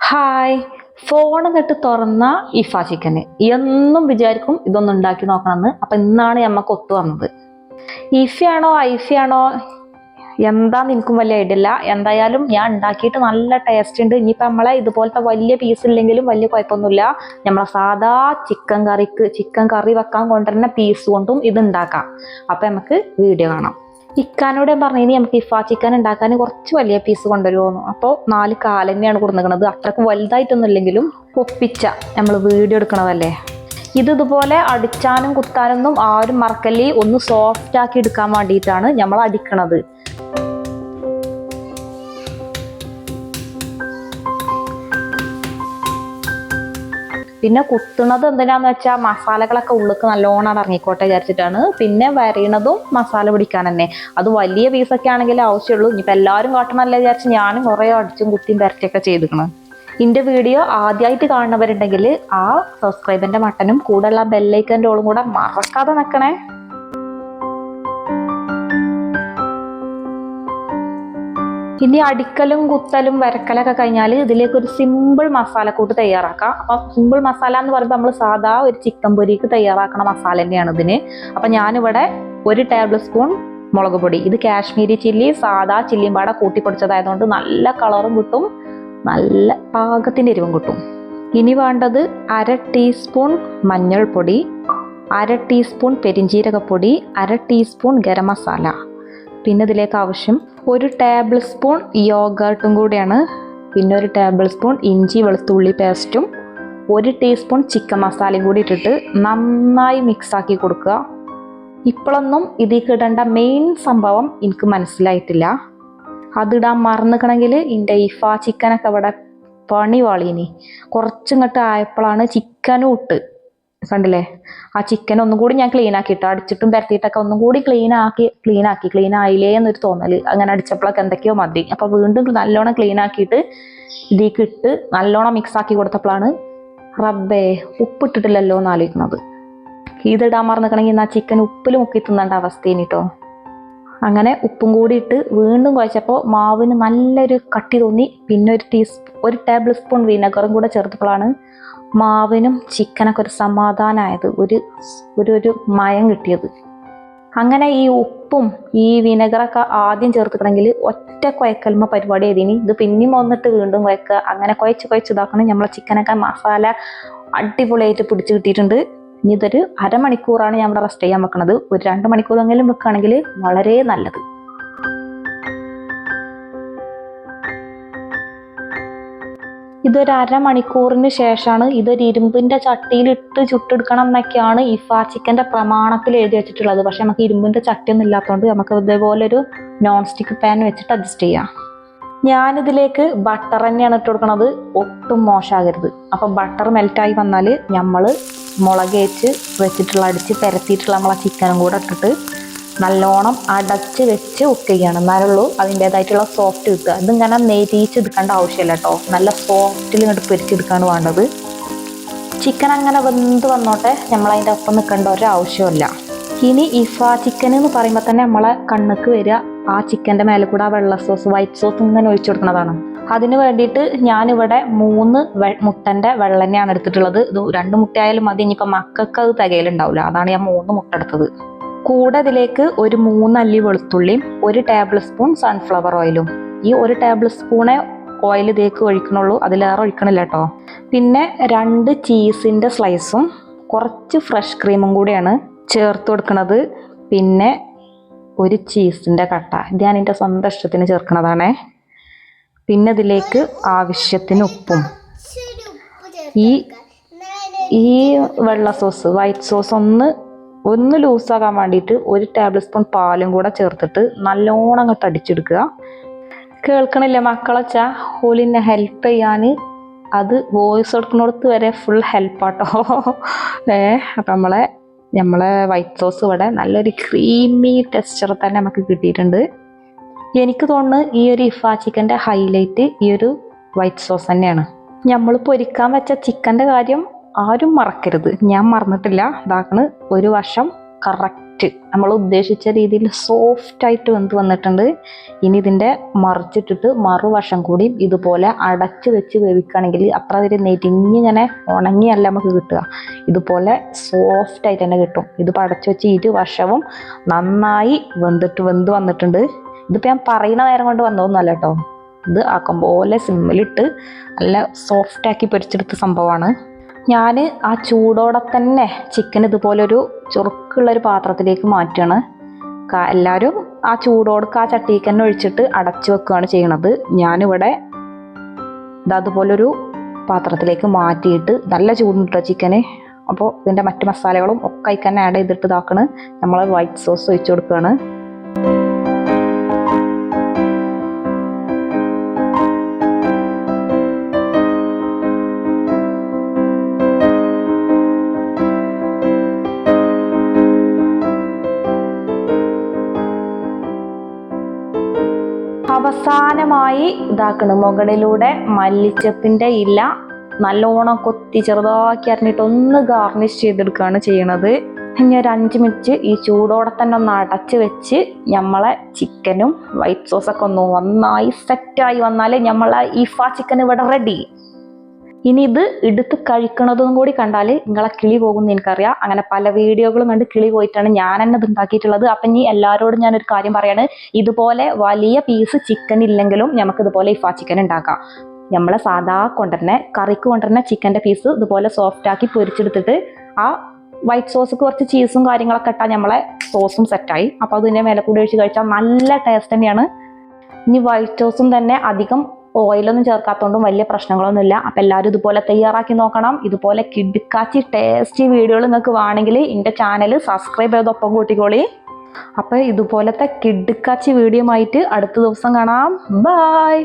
Hi. Phone കെട്ട് തുറന്ന ഇഫ ചിക്കന് എന്നും വിചാരിക്കും ഇതൊന്നും ഉണ്ടാക്കി നോക്കണമെന്ന്. അപ്പം ഇന്നാണ് ഞമ്മക്ക് ഒത്തു വന്നത്. ഇഫയാണോ ഐഫയാണോ എന്താന്ന് എനിക്കും വലിയ ഐഡിയ ഇല്ല. എന്തായാലും ഞാൻ ഉണ്ടാക്കിയിട്ട് നല്ല ടേസ്റ്റ് ഉണ്ട്. ഇനിയിപ്പോൾ നമ്മളെ ഇതുപോലത്തെ വലിയ പീസ് ഇല്ലെങ്കിലും വലിയ കുഴപ്പമൊന്നുമില്ല. നമ്മളെ സാധാ ചിക്കൻ കറി വെക്കാൻ കൊണ്ടുവരുന്ന പീസ് കൊണ്ടും ഇത് ഉണ്ടാക്കാം. അപ്പം നമുക്ക് വീഡിയോ കാണാം. ഇക്കാനോട് ഞാൻ പറഞ്ഞു, ഇനി നമുക്ക് ഇഫ ചിക്കൻ ഉണ്ടാക്കാൻ കുറച്ച് വലിയ പീസ് കൊണ്ടുവരുമോന്നു. അപ്പോൾ 4 കാല് തന്നെയാണ് കൊടുക്കുന്നത്. അത്രക്ക് വലുതായിട്ടൊന്നും ഇല്ലെങ്കിലും ഒപ്പിച്ച നമ്മൾ വീഡിയോ എടുക്കണതല്ലേ. ഇതുപോലെ അടിച്ചാനും കുത്താനൊന്നും ആരും മറക്കല്ലേ. ഒന്ന് സോഫ്റ്റ് ആക്കി എടുക്കാൻ വേണ്ടിയിട്ടാണ് നമ്മൾ അടിക്കണത്. പിന്നെ കുത്തുന്നത് എന്തിനാന്ന് വെച്ചാൽ മസാലകളൊക്കെ ഉള്ളിക്ക് നല്ലോണം ഇറങ്ങിക്കോട്ടെ വിചാരിച്ചിട്ടാണ്. പിന്നെ വരയണതും മസാല പിടിക്കാൻ തന്നെ. അത് വലിയ പീസൊക്കെ ആണെങ്കിലേ ആവശ്യമുള്ളൂ. ഇനിയിപ്പോൾ എല്ലാവരും കാട്ടണമല്ലേ വിചാരിച്ച് ഞാനും കുറേ അടിച്ചും കുത്തിയും വരട്ടിയൊക്കെ ചെയ്തിരിക്കണം. എൻ്റെ വീഡിയോ ആദ്യമായിട്ട് കാണുന്നവരുണ്ടെങ്കിൽ ആ സബ്സ്ക്രൈബറിൻ്റെ ബട്ടനും കൂടെയുള്ള ബെല്ലൈക്കൻ്റെ ഓളും കൂടെ മറക്കാതെ നിൽക്കണേ. ഇനി അടിക്കലും കുത്തലും വരക്കലൊക്കെ കഴിഞ്ഞാൽ ഇതിലേക്ക് ഒരു സിമ്പിൾ മസാലക്കൂട്ട് തയ്യാറാക്കാം. അപ്പം സിമ്പിൾ മസാല എന്ന് പറയുമ്പോൾ നമ്മൾ സാധാ ഒരു ചിക്കൻ പൊരിക്ക് തയ്യാറാക്കണ മസാല തന്നെയാണ് ഇതിന്. അപ്പം ഞാനിവിടെ 1 ടേബിൾ സ്പൂൺ മുളക് പൊടി, ഇത് കാശ്മീരി ചില്ലി സാധാ ചില്ലിയും പാടെ കൂട്ടിപ്പൊടിച്ചതായതുകൊണ്ട് നല്ല കളറും കിട്ടും, നല്ല പാകത്തിൻ്റെ എരിവും കിട്ടും. ഇനി വേണ്ടത് 1/2 ടീസ്പൂൺ മഞ്ഞൾപ്പൊടി, 1/2 ടീസ്പൂൺ പെരിഞ്ജീരകപ്പൊടി, 1/2 ടീസ്പൂൺ ഗരം മസാല. പിന്നെ ഇതിലേക്ക് ആവശ്യം 1 ടേബിൾ സ്പൂൺ യോഗർട്ടും കൂടിയാണ്. പിന്നെ 1 ടേബിൾ സ്പൂൺ ഇഞ്ചി വെളുത്തുള്ളി പേസ്റ്റും 1 ടീസ്പൂൺ ചിക്കൻ മസാലയും കൂടി ഇട്ടിട്ട് നന്നായി മിക്സാക്കി കൊടുക്കുക. ഇപ്പോഴൊന്നും ഇതിലേക്ക് ഇടേണ്ട മെയിൻ സംഭവം എനിക്ക് മനസ്സിലായിട്ടില്ല. അതിടാൻ മറന്നിക്കണമെങ്കിൽ എൻ്റെ ഇഫ ചിക്കനൊക്കെ ഇവിടെ പണി വാളീനി. കുറച്ചിങ്ങോട്ട് ആയപ്പോഴാണ് ചിക്കനും ഇട്ട് കണ്ടില്ലേ. ആ ചിക്കൻ ഒന്നും കൂടി ഞാൻ ക്ലീൻ ആക്കിയിട്ട് അടിച്ചിട്ടും പരത്തിയിട്ടൊക്കെ ഒന്നും കൂടി ക്ലീൻ ആയില്ലേ എന്നൊരു തോന്നൽ. അങ്ങനെ അടിച്ചപ്പോഴൊക്കെ എന്തൊക്കെയോ മതി. അപ്പോൾ വീണ്ടും നല്ലോണം ക്ലീൻ ആക്കിയിട്ട് ഇതിലേക്ക് ഇട്ട് നല്ലോണം മിക്സ് ആക്കി കൊടുത്തപ്പോഴാണ് റബ്ബേ ഉപ്പിട്ടിട്ടില്ലല്ലോ എന്ന് ആലോചിക്കുന്നത്. ഇതിടാൻ മറന്നിക്കണമെങ്കിൽ ആ ചിക്കൻ ഉപ്പിൽ മുക്കി തിന്നേണ്ട അവസ്ഥയാണ് കേട്ടോ. അങ്ങനെ ഉപ്പും കൂടി ഇട്ട് വീണ്ടും കുഴച്ചപ്പോൾ മാവിന് നല്ലൊരു കട്ടി തോന്നി. പിന്നെ 1 ടേബിൾ സ്പൂൺ വിനെഗറും കൂടെ ചേർത്തപ്പോഴാണ് മാവിനും ചിക്കനൊക്കെ ഒരു സമാധാനമായത്, ഒരു മയം കിട്ടിയത്. അങ്ങനെ ഈ ഉപ്പും ഈ വിനെഗറൊക്കെ ആദ്യം ചേർത്തിക്കണമെങ്കിൽ ഒറ്റ കുഴക്കൽമ പരിപാടി ചെയ്തിനി. ഇത് പിന്നെയും വന്നിട്ട് വീണ്ടും കുഴക്കുക, അങ്ങനെ കുഴച്ച് ഇതാക്കണം. നമ്മളെ ചിക്കനൊക്കെ മസാല അടിപൊളിയായിട്ട് പിടിച്ച് കിട്ടിയിട്ടുണ്ട്. ഇനി ഇതൊരു അരമണിക്കൂറാണ് ഞാൻ ഇവിടെ റെസ്റ്റ് ചെയ്യാൻ വെക്കുന്നത്. ഒരു 2 മണിക്കൂറെങ്കിലും വെക്കുകയാണെങ്കിൽ വളരെ നല്ലത്. ഇതൊരു അരമണിക്കൂറിന് ശേഷമാണ് ഇതൊരു ഇരുമ്പിൻ്റെ ചട്ടിയിലിട്ട് ചുട്ടെടുക്കണം എന്നൊക്കെയാണ് ഇഫ ചിക്കൻ്റെ പ്രമാണത്തിൽ എഴുതി വെച്ചിട്ടുള്ളത്. പക്ഷെ നമുക്ക് ഇരുമ്പിൻ്റെ ചട്ടിയൊന്നും ഇല്ലാത്തതുകൊണ്ട് നമുക്ക് ഇതേപോലെ ഒരു നോൺ സ്റ്റിക്ക് പാൻ വെച്ചിട്ട് അഡ്ജസ്റ്റ് ചെയ്യാം. ഞാനിതിലേക്ക് ബട്ടർ തന്നെയാണ് ഇട്ട് കൊടുക്കുന്നത്, ഒട്ടും മോശമാകരുത്. അപ്പം ബട്ടർ മെൽറ്റായി വന്നാൽ നമ്മൾ മുളക് വെച്ചിട്ടുള്ള അടിച്ച് പരത്തിയിട്ടുള്ള നമ്മളെ ചിക്കനും കൂടെ ഇട്ടിട്ട് നല്ലോണം അടച്ച് വെച്ച് കുക്ക് ചെയ്യണം. എന്നാലുള്ളൂ അതിൻ്റേതായിട്ടുള്ള സോഫ്റ്റ് കിട്ടുക. ഇതിങ്ങനെ നെരിച്ചെടുക്കേണ്ട ആവശ്യമില്ല കേട്ടോ, നല്ല സോഫ്റ്റിൽ ഇങ്ങോട്ട് പൊരിച്ചെടുക്കുകയാണ് വേണ്ടത്. ചിക്കൻ അങ്ങനെ വെന്ത് വന്നോട്ടെ, നമ്മളതിൻ്റെ ഒപ്പം നിൽക്കേണ്ട ഒരാവശ്യമില്ല. ഇനി ഇഫ ചിക്കൻ എന്ന് പറയുമ്പോൾ തന്നെ നമ്മളെ കണ്ണുക്ക് വരിക ആ ചിക്കൻ്റെ മേലെ കൂടെ ആ വെള്ള സോസ് വൈറ്റ് സോസ് ഇങ്ങനെ ഒഴിച്ചു കൊടുക്കുന്നതാണ്. അതിന് വേണ്ടിയിട്ട് ഞാനിവിടെ 3 മുട്ടൻ്റെ വെള്ളെണ്ണയാണ് എടുത്തിട്ടുള്ളത്. ഇത് 2 മുട്ടയായാലും മതി. ഇനിയിപ്പോൾ മക്കൾക്ക് അത് തികയിലുണ്ടാവില്ല, അതാണ് ഞാൻ 3 മുട്ട എടുത്തത്. കൂടെ ഇതിലേക്ക് ഒരു 3 അല്ലി വെളുത്തുള്ളിയും 1 ടേബിൾ സ്പൂൺ സൺഫ്ലവർ ഓയിലും. ഈ 1 ടേബിൾ സ്പൂണേ ഓയിൽ ഇതിലേക്ക് ഒഴിക്കണുള്ളൂ, അതിലേറെ ഒഴിക്കണില്ല കേട്ടോ. പിന്നെ 2 ചീസിൻ്റെ സ്ലൈസും കുറച്ച് ഫ്രഷ് ക്രീമും കൂടിയാണ് ചേർത്ത് കൊടുക്കുന്നത്. പിന്നെ 1 ചീസിൻ്റെ കട്ട, ഇത് ഞാൻ എൻ്റെ സ്വന്തം ഇഷ്ടത്തിന് ചേർക്കണതാണേ. പിന്നെ ഇതിലേക്ക് ആവശ്യത്തിന് ഉപ്പും. ഈ വെള്ള സോസ് വൈറ്റ് സോസ് ഒന്ന് ലൂസാകാൻ വേണ്ടിയിട്ട് 1 ടേബിൾ സ്പൂൺ പാലും കൂടെ ചേർത്തിട്ട് നല്ലോണം അങ്ങോട്ട് അടിച്ചെടുക്കുക. കേൾക്കണില്ലേ മക്കളച്ചാ, ഓലിന്നെ ഹെൽപ്പ് ചെയ്യാൻ അത് വോയിസ് കൊടുക്കുന്നിടത്ത് വരെ ഫുൾ ഹെൽപ്പാട്ടോ. അപ്പം നമ്മളെ വൈറ്റ് സോസ് ഇവിടെ നല്ലൊരു ക്രീമി ടെക്സ്ചർ തന്നെ നമുക്ക് കിട്ടിയിട്ടുണ്ട്. എനിക്ക് തോന്നുന്നു ഈ ഒരു ഇഫ ചിക്കൻ്റെ ഹൈലൈറ്റ് ഈ ഒരു വൈറ്റ് സോസ് തന്നെയാണ്. നമ്മൾ പൊരിക്കാൻ വെച്ച ചിക്കൻ്റെ കാര്യം ആരും മറക്കരുത്, ഞാൻ മറന്നിട്ടില്ല. ഇതാക്കണ് ഒരു വശം കറക്റ്റ് കറക്റ്റ് നമ്മൾ ഉദ്ദേശിച്ച രീതിയിൽ സോഫ്റ്റായിട്ട് വെന്ത് വന്നിട്ടുണ്ട്. ഇനി ഇതിൻ്റെ മറിച്ചിട്ടിട്ട് മറുവശം കൂടി ഇതുപോലെ അടച്ച് വെച്ച് വേവിക്കുകയാണെങ്കിൽ അത്ര ഒരു നെരിഞ്ഞിങ്ങനെ ഉണങ്ങിയല്ല നമുക്ക് കിട്ടുക, ഇതുപോലെ സോഫ്റ്റായിട്ട് തന്നെ കിട്ടും. ഇതിപ്പോൾ അടച്ച് വെച്ച് ഇരുവശവും നന്നായി വെന്ത് വന്നിട്ടുണ്ട്. ഇതിപ്പോൾ ഞാൻ പറയുന്ന നേരം കൊണ്ട് വന്നതൊന്നുമല്ല കേട്ടോ, ഇത് ആക്കും പോലെ സിമ്മിലിട്ട് നല്ല സോഫ്റ്റാക്കി പൊരിച്ചെടുത്ത സംഭവമാണ്. ഞാൻ ആ ചൂടോടെ തന്നെ ചിക്കൻ ഇതുപോലൊരു ചുറുക്കുള്ളൊരു പാത്രത്തിലേക്ക് മാറ്റുകയാണ്. എല്ലാവരും ആ ചൂടോടൊക്കെ ആ ചട്ടിക്ക് തന്നെ ഒഴിച്ചിട്ട് അടച്ചു വെക്കുകയാണ് ചെയ്യണത്. ഞാനിവിടെ അതുപോലൊരു പാത്രത്തിലേക്ക് മാറ്റിയിട്ട് നല്ല ചൂടുണ്ടോ ചിക്കന്. അപ്പോൾ ഇതിൻ്റെ മറ്റ് മസാലകളും ഒക്കെ അതിൽ തന്നെ ആഡ് ചെയ്തിട്ട് ഇതാക്കണ്. നമ്മൾ വൈറ്റ് സോസ് ഒഴിച്ചു കൊടുക്കുകയാണ്. അവസാനമായി ഇതാക്കണം, മുകളിലൂടെ മല്ലിച്ചപ്പിൻ്റെ ഇല നല്ലോണം കൊത്തി ചെറുതാക്കി അരിഞ്ഞിട്ട് ഒന്ന് ഗാർണിഷ് ചെയ്തെടുക്കുകയാണ് ചെയ്യണത്. ഇനി ഒരു 5 മിനിറ്റ് ഈ ചൂടോടെ തന്നെ ഒന്ന് അടച്ച് വെച്ച് നമ്മളെ ചിക്കനും വൈറ്റ് സോസൊക്കെ ഒന്ന് നന്നായി സെറ്റായി വന്നാൽ നമ്മളെ ഈഫ ചിക്കൻ ഇവിടെ റെഡി. ഇനി ഇത് എടുത്ത് കഴിക്കണതും കൂടി കണ്ടാൽ നിങ്ങളെ കിളി പോകുമെന്ന് എനിക്കറിയാം. അങ്ങനെ പല വീഡിയോകളും കണ്ട് കിളി പോയിട്ടാണ് ഞാൻ തന്നെ ഇത് ഉണ്ടാക്കിയിട്ടുള്ളത്. അപ്പം ഇനി എല്ലാവരോടും ഞാനൊരു കാര്യം പറയാണ്, ഇതുപോലെ വലിയ പീസ് ചിക്കൻ ഇല്ലെങ്കിലും നമുക്ക് ഇതുപോലെ ഇഫ ചിക്കൻ ഉണ്ടാക്കാം. നമ്മളെ സാധാ കൊണ്ടുവരുന്ന കറിക്ക് കൊണ്ടുവരുന്ന ചിക്കൻ്റെ പീസ് ഇതുപോലെ സോഫ്റ്റാക്കി പൊരിച്ചെടുത്തിട്ട് ആ വൈറ്റ് സോസ് കുറച്ച് ചീസും കാര്യങ്ങളൊക്കെ ഇട്ടാൽ നമ്മളെ സോസും സെറ്റായി. അപ്പോൾ അതിൻ്റെ മേലെ കൂടി ഒഴിച്ച് കഴിച്ചാൽ നല്ല ടേസ്റ്റ് തന്നെയാണ്. ഇനി വൈറ്റ് സോസും തന്നെ അധികം ഓയിലൊന്നും ചേർക്കാത്തതുകൊണ്ടും വലിയ പ്രശ്നങ്ങളൊന്നുമില്ല. അപ്പം എല്ലാവരും ഇതുപോലെ തയ്യാറാക്കി നോക്കണം. ഇതുപോലെ കിടുക്കാച്ചി ടേസ്റ്റി വീഡിയോകൾ നിങ്ങൾക്ക് വേണമെങ്കിൽ എൻ്റെ ചാനൽ സബ്സ്ക്രൈബ് ചെയ്തൊപ്പം കൂട്ടിക്കോളി. അപ്പോൾ ഇതുപോലത്തെ കിടുക്കാച്ചി വീഡിയോ ആയിട്ട് അടുത്ത ദിവസം കാണാം. ബൈ.